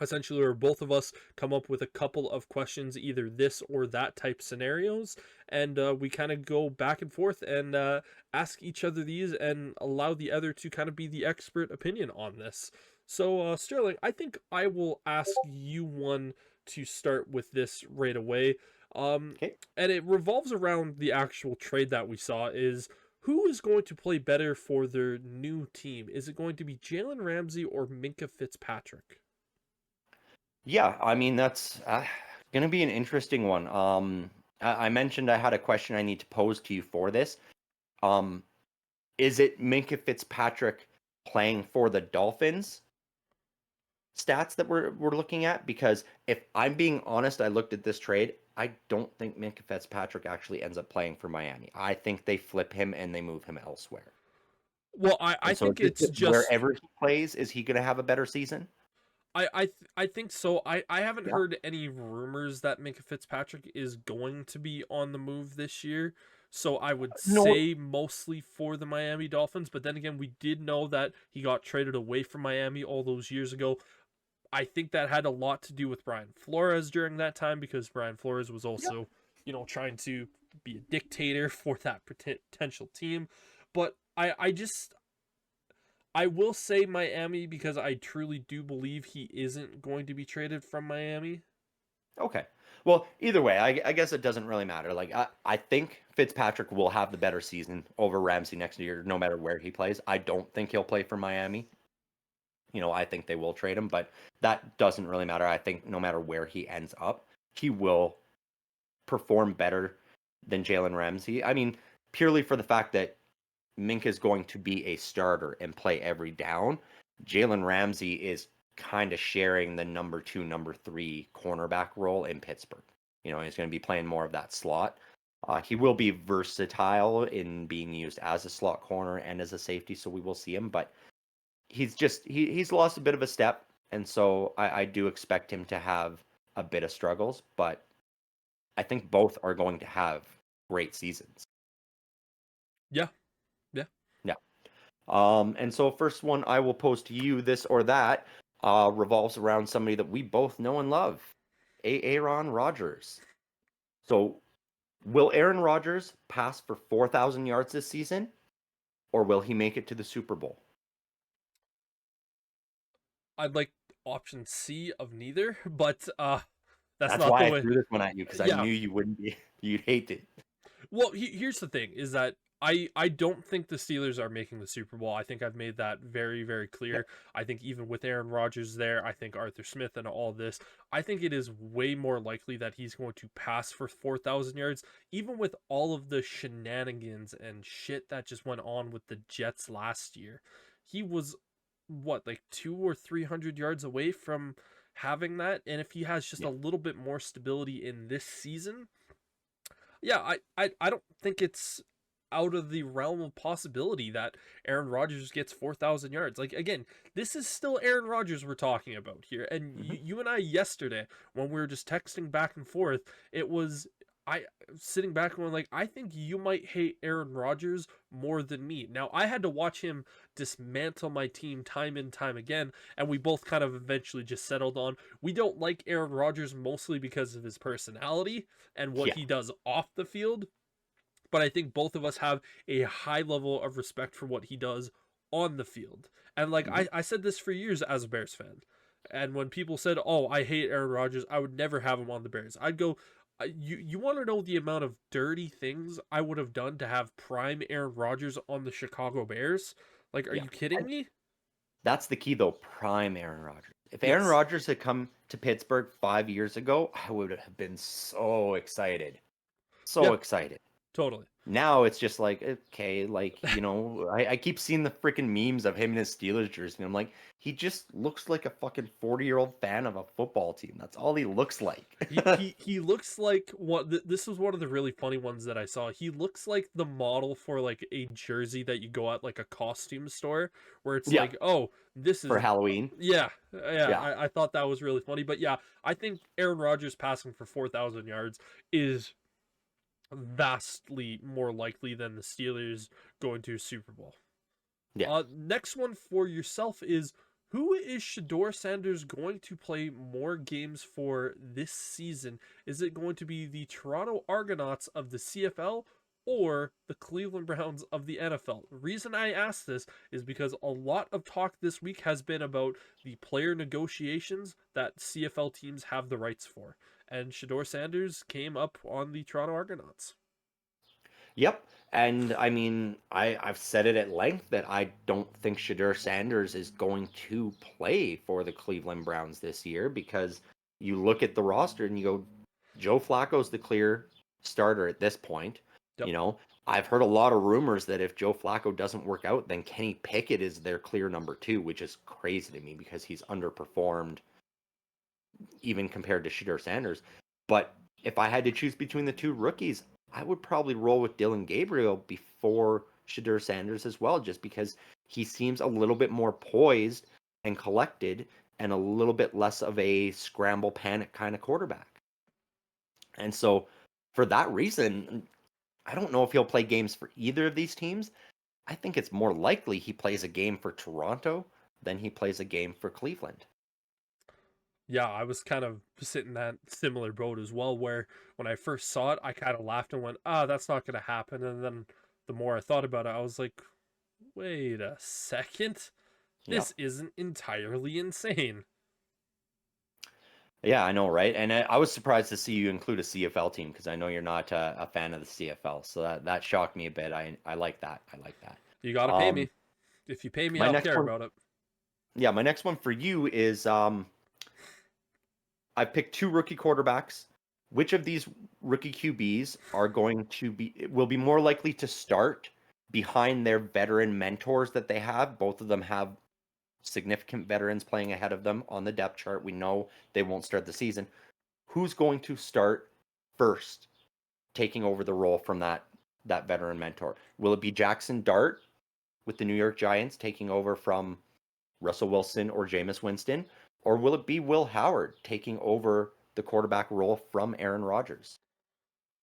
essentially, where both of us come up with a couple of questions, either this or that type scenarios, and we kind of go back and forth and ask each other these and allow the other to kind of be the expert opinion on this. So, Sterling, I think I will ask you one to start with this right away. Um, Okay. and it revolves around the actual trade that we saw is who is going to play better for their new team? Is it going to be Jalen Ramsey or Minkah Fitzpatrick? Yeah, I mean that's going to be an interesting one. I mentioned I had a question I need to pose to you for this. Um, is it Minkah Fitzpatrick playing for the Dolphins stats that we're looking at? Because if I'm being honest, I looked at this trade. I don't think Minkah Fitzpatrick actually ends up playing for Miami. I think they flip him and they move him elsewhere. Well, I And so think just it's just wherever he plays, is he going to have a better season? I think so. I haven't Yeah. heard any rumors that Minkah Fitzpatrick is going to be on the move this year. So I would No. say mostly for the Miami Dolphins, but then again, we did know that he got traded away from Miami all those years ago. I think that had a lot to do with Brian Flores during that time because Brian Flores was Yeah. also, trying to be a dictator for that potential team. But I will say Miami because I truly do believe he isn't going to be traded from Miami. Okay. Well, either way, I guess it doesn't really matter. Like I think Fitzpatrick will have the better season over Ramsey next year, no matter where he plays. I don't think he'll play for Miami. I think they will trade him, but that doesn't really matter. I think no matter where he ends up, he will perform better than Jalen Ramsey. I mean, purely for the fact that Minkah is going to be a starter and play every down. Jalen Ramsey is kind of sharing the number two, number three cornerback role in Pittsburgh. He's going to be playing more of that slot. He will be versatile in being used as a slot corner and as a safety, so we will see him. But he's lost a bit of a step, and so I do expect him to have a bit of struggles. But I think both are going to have great seasons. Yeah, yeah. Yeah. And so first one I will pose to you, this or that, revolves around somebody that we both know and love, Aaron Rodgers. So will Aaron Rodgers pass for 4,000 yards this season, or will he make it to the Super Bowl? I'd like option C of neither, but that's That's not the why I way. threw this one at you because I Yeah. knew you wouldn't be, you'd hate it. Well, here's the thing: is that I don't think the Steelers are making the Super Bowl. I think I've made that very very Yeah, clear. I think even with Aaron Rodgers there, I think Arthur Smith and all this, I think it is way more likely that he's going to pass for 4,000 yards, even with all of the shenanigans and shit that just went on with the Jets last year. He was what, like 200 or 300 yards away from having that, and if he has just yeah. a little bit more stability in this season, yeah, I don't think it's out of the realm of possibility that Aaron Rodgers gets 4,000 yards. Like, again, this is still Aaron Rodgers we're talking about here. And Hmm. you and I yesterday, when we were just texting back and forth, it was I sitting back going like, I think you might hate Aaron Rodgers more than me. Now, I had to watch him dismantle my team time and time again, and we both kind of eventually just settled on we don't like Aaron Rodgers mostly because of his personality and what Yeah. he does off the field. But I think both of us have a high level of respect for what he does on the field. And like Hmm. I said this for years as a Bears fan. And when people said, "Oh, I hate Aaron Rodgers," I would never have him on the Bears. I'd go, "You want to know the amount of dirty things I would have done to have prime Aaron Rodgers on the Chicago Bears? Like, are Yeah. you kidding me?" That's the key, though. Prime Aaron Rodgers. If Aaron Yes. Rodgers had come to Pittsburgh 5 years ago, I would have been so excited. So Yeah, excited. totally. Now it's just like, okay, like, I keep seeing the freaking memes of him in his Steelers jersey. And I'm like, he just looks like a fucking 40-year-old fan of a football team. That's all he looks like. He looks like what this was one of the really funny ones that I saw. He looks like the model for like a jersey that you go at like a costume store where it's Yeah, like, "Oh, this for is Halloween. yeah, yeah." Yeah. I thought that was really funny, but yeah, I think Aaron Rodgers passing for 4,000 yards is vastly more likely than the Steelers going to a Super Bowl. Yeah. Next one for yourself is Who is Shador Sanders going to play more games for this season? Is it going to be the Toronto Argonauts of the CFL or the Cleveland Browns of the NFL? The reason I ask this is because a lot of talk this week has been about the player negotiations that CFL teams have the rights for. And Shador Sanders came up on the Toronto Argonauts. Yep. And I mean, I've said it at length that I don't think Shadur Sanders is going to play for the Cleveland Browns this year because you look at the roster and you go, Joe Flacco's the clear starter at this point. Yep. You know, I've heard a lot of rumors that if Joe Flacco doesn't work out, then Kenny Pickett is their clear number 2, which is crazy to me because he's underperformed even compared to Shadur Sanders. But if I had to choose between the two rookies, I would probably roll with Dylan Gabriel before Shadur Sanders as well, just because he seems a little bit more poised and collected and a little bit less of a scramble panic kind of quarterback. And so for that reason, I don't know if he'll play games for either of these teams. I think it's more likely he plays a game for Toronto than he plays a game for Cleveland. Yeah, I was kind of sitting that similar boat as well, where when I first saw it, I kind of laughed and went, ah, that's not going to happen. And then the more I thought about it, I was like, wait a second. Yeah. This isn't entirely insane. Yeah, I know, right? And I was surprised to see you include a CFL team because I know you're not a fan of the CFL, so that shocked me a bit. I like that. I like that. You got to pay Um, me. If you pay me, my I'll next care one, about it. yeah, my next one for you is I picked 2 rookie quarterbacks. Which of these rookie QBs are going to will be more likely to start behind their veteran mentors that they have? Both of them have significant veterans playing ahead of them on the depth chart. We know they won't start the season. Who's going to start first, taking over the role from that veteran mentor? Will it be Jackson Dart with the New York Giants taking over from Russell Wilson or Jameis Winston? Or will it be Will Howard taking over the quarterback role from Aaron Rodgers?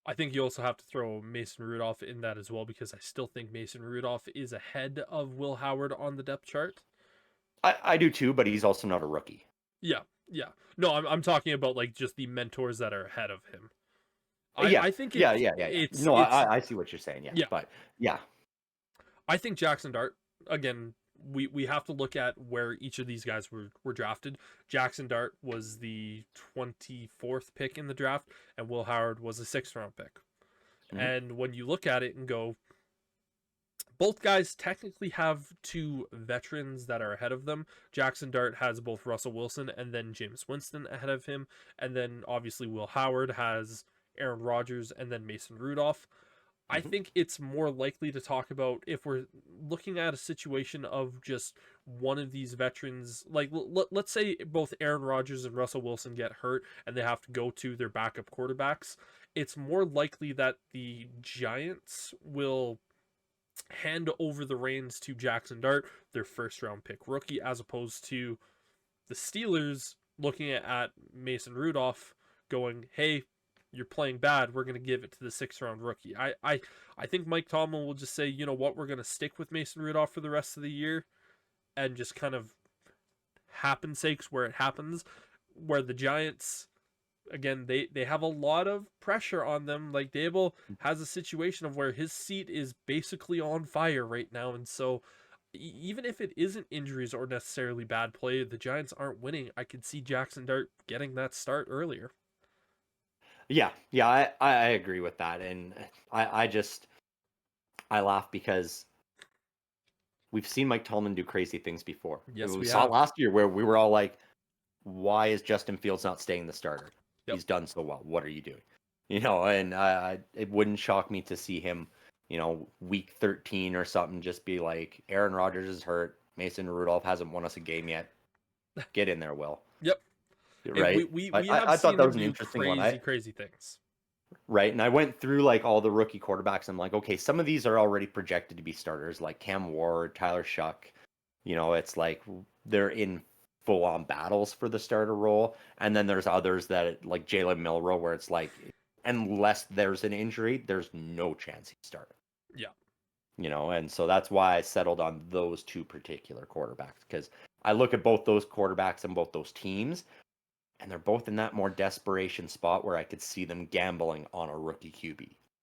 I think you also have to throw Mason Rudolph in that as well, because I still think Mason Rudolph is ahead of Will Howard on the depth chart. I do too, but he's also not a rookie. Yeah, yeah. No, I'm talking about like just the mentors that are ahead of him. Yeah, I think yeah. No, I see what you're saying. Yeah, yeah. but yeah, I think Jackson Dart, again, we have to look at where each of these guys were drafted. Jackson Dart was the 24th pick in the draft, and Will Howard was a 6th round pick. mhm, And when you look at it and go, both guys technically have 2 veterans that are ahead of them. Jackson Dart has both Russell Wilson and then James Winston ahead of him. And then obviously Will Howard has Aaron Rodgers and then Mason Rudolph. I mhm. think it's more likely to talk about if we're looking at a situation of just one of these veterans. Like, let's say both Aaron Rodgers and Russell Wilson get hurt and they have to go to their backup quarterbacks. It's more likely that the Giants will hand over the reins to Jackson Dart, their 1st round pick rookie, as opposed to the Steelers looking at Mason Rudolph going, hey, you're playing bad. We're going to give it to the 6th round rookie. I think Mike Tomlin will just say, you know what, we're going to stick with Mason Rudolph for the rest of the year and just kind of happen sakes where it happens. Where the Giants, again, they have a lot of pressure on them. Like Dable has a situation of where his seat is basically on fire right now, and so even if it isn't injuries or necessarily bad play, the Giants aren't winning. I could see Jackson Dart getting that start earlier. Yeah. I agree with that, and I just I laugh because we've seen Mike Tolman do crazy things before. Yes, We we saw it have. last year where we were all like, "Why is Justin Fields not staying the starter? Yep. He's done so well. What are you doing?" And it wouldn't shock me to see him, week 13 or something, just be like, "Aaron Rodgers is hurt. Mason Rudolph hasn't won us a game yet. Get in there, Will." Yep. And we Right? we I, we have I I thought seen that him was an do interesting one. crazy things. Right. And I went through like all the rookie quarterbacks. I'm like, okay, some of these are already projected to be starters, like Cam Ward, Tyler Shuck. It's like they're in full on battles for the starter role. And then there's others that like Jalen Milrow, where it's like, unless there's an injury, there's no chance he's starting. Yeah. And so that's why I settled on those 2 particular quarterbacks because I look at both those quarterbacks and both those teams, and they're both in that more desperation spot where I could see them gambling on a rookie QB.